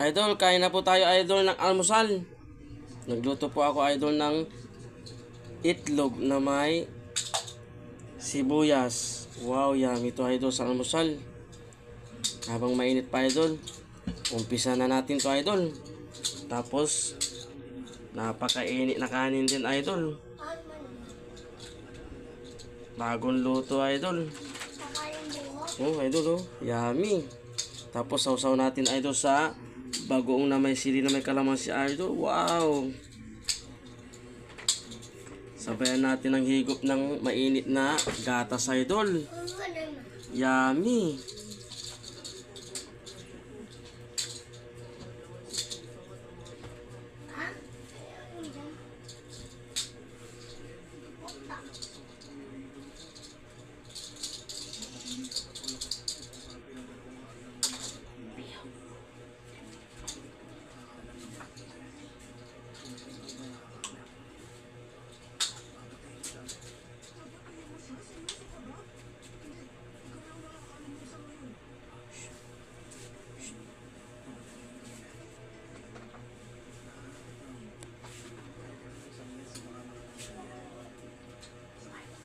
Idol, kain na po tayo idol ng almusal. Nagluto po ako idol ng itlog na may sibuyas. Wow, yummy to idol sa almusal. Habang mainit pa idol, umpisa na natin to idol. Tapos, napakainit na kanin din idol. Bagong luto idol. Oh idol oh, yummy. Tapos sausaw natin idol sa bagoong na may sili na may kalamansi idol. Wow! Sabayan natin ang higop ng mainit na gatas idol. Yummy!